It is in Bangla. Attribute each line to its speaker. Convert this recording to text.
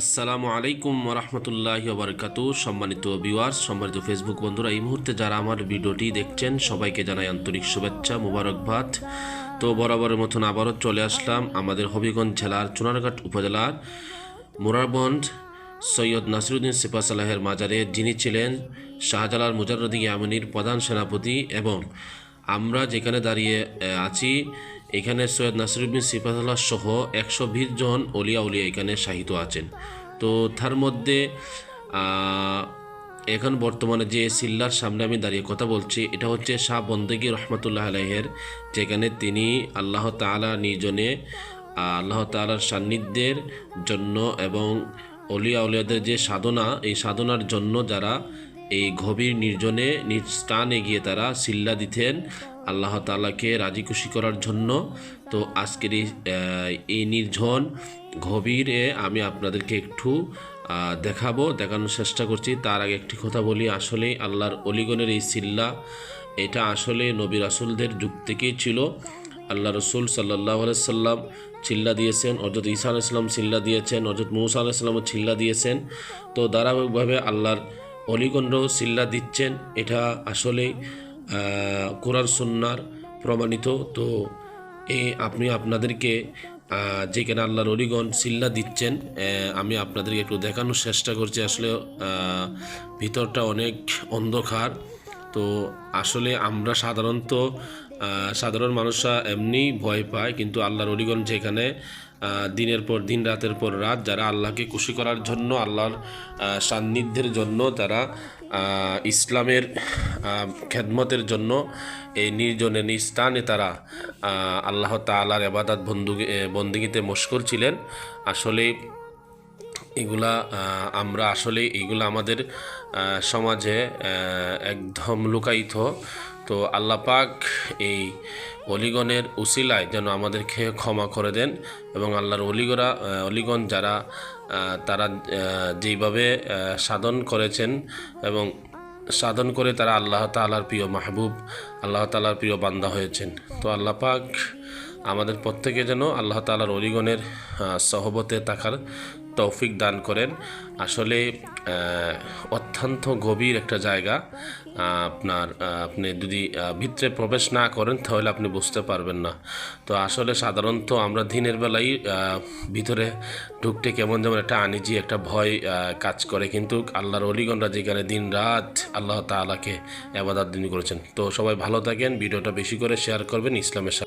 Speaker 1: আসসালামু আলাইকুম রহমতুল্লাহি ওবরকাতু। সম্মানিত ভিউয়ার্স, সম্মানিত ফেসবুক বন্ধুরা, এই মুহূর্তে যারা আমার ভিডিওটি দেখছেন সবাইকে জানাই আন্তরিক শুভেচ্ছা, মুবারকবাদ। তো বরাবরের মতন আবারও চলে আসলাম আমাদের হবিগঞ্জ জেলার চুনারঘাট উপজেলার মোরারবন্দ সৈয়দ নাসিরুদ্দিন সিপাহসালাহের মাজারে, যিনি ছিলেন শাহজালাল মুজাররদি ইয়ামানির প্রধান সেনাপতি। এবং আমরা যেখানে দাঁড়িয়ে আছি, এখানে সৈয়দ নাসিরুদ্দিন সিপাহসালাহ সহ 120 জন অলিয়া উলিয়া এখানে শাহিত আছেন। তো তার মধ্যে এখন বর্তমানে যে সিল্লার সামনে আমি দাঁড়িয়ে কথা বলছি, এটা হচ্ছে শাহ বন্দেগী রহমতুল্লাহ আলাইহের, যেখানে তিনি আল্লাহ তাআলা নির্জনে আল্লাহ তাআলার সান্নিধ্যের জন্য এবং অলিয়া উলিয়াদের যে সাধনা, এই সাধনার জন্য যারা এই গভীর নির্জনে নিজ স্থানে গিয়ে তারা সিল্লা দিতেন আল্লাহ তাআলাকে রাজি খুশি করার জন্য। তো আজকের এই নির্জন গভীরে আমি আপনাদেরকে একটু দেখানোর চেষ্টা করছি। তার আগে একটি কথা বলি, আসলে আল্লাহর অলিগণের এই সিল্লা, এটা আসলে নবী রাসূলদের যুগ থেকেই ছিল। আল্লাহ রসুল সাল্লাল্লাহু আলাইহি সাল্লাম চিল্লা দিয়েছেন, হযরত ঈসা আলাইহিস সালাম চিল্লা দিয়েছেন, হযরত মূসা আলাইহিস সালামও চিল্লা দিয়েছেন। তো ধারাবাহিকভাবে আল্লাহর অলিগণরাও চিল্লা দিচ্ছেন। এটা আসলেই কোরআন সুন্নাহর প্রমাণিত। তো আপনি আপনাদেরকে যেখানে আল্লাহর অলিগণ চিল্লা দিচ্ছেন, আমি আপনাদেরকে একটু দেখানোর চেষ্টা করছি। আসলে ভিতরটা অনেক অন্ধকার। তো আসলে আমরা সাধারণ মানুষরা এমনি ভয় পায়, কিন্তু আল্লাহর অলিগণ যেখানে দিনের পর দিন, রাতের পর রাত যারা আল্লাহকে খুশি করার জন্য, আল্লাহর সান্নিধ্যের জন্য, তারা ইসলামের খেদমতের জন্য এই নির্জনে নিস্থানে তারা আল্লাহ তাআলার ইবাদত বন্দেগীতে মশগুল ছিলেন। আসলে এগুলা এগুলা আমাদের সমাজে একদম লুকায়িত। তো আল্লাহ পাক এই অলিগণের উসিলায় যেন আমাদেরকে ক্ষমা করে দেন, এবং আল্লাহর অলিগণ যারা তারা যেইভাবে সাধন করেছেন এবং সাধন করে তারা আল্লাহ তাআলার প্রিয় মাহবুব, আল্লাহ তাআলার প্রিয় বান্দা হয়েছেন। তো আল্লাহ পাক আমাদের প্রত্যেকে যেন আল্লাহ তাআলার অলিগণের সহবতে থাকার তৌফিক দান করেন। আসলে অত্যন্ত গভীর একটা জায়গা। আপনি যদি ভিতরে প্রবেশ না করেন তাহলে আপনি বুঝতে পারবেন না। তো আসলে সাধারণত আমরা দিনের বেলায় ভিতরে ঢুকতে কেমন যেমন একটা আনিজি, একটা ভয় কাজ করে, কিন্তু আল্লাহর অলিগণরা যেখানে দিন রাত আল্লাহ তাআলাকে ইবাদত করেছেন। তো সবাই ভালো থাকেন, ভিডিওটা বেশি করে শেয়ার করবেন ইসলামের সাথে।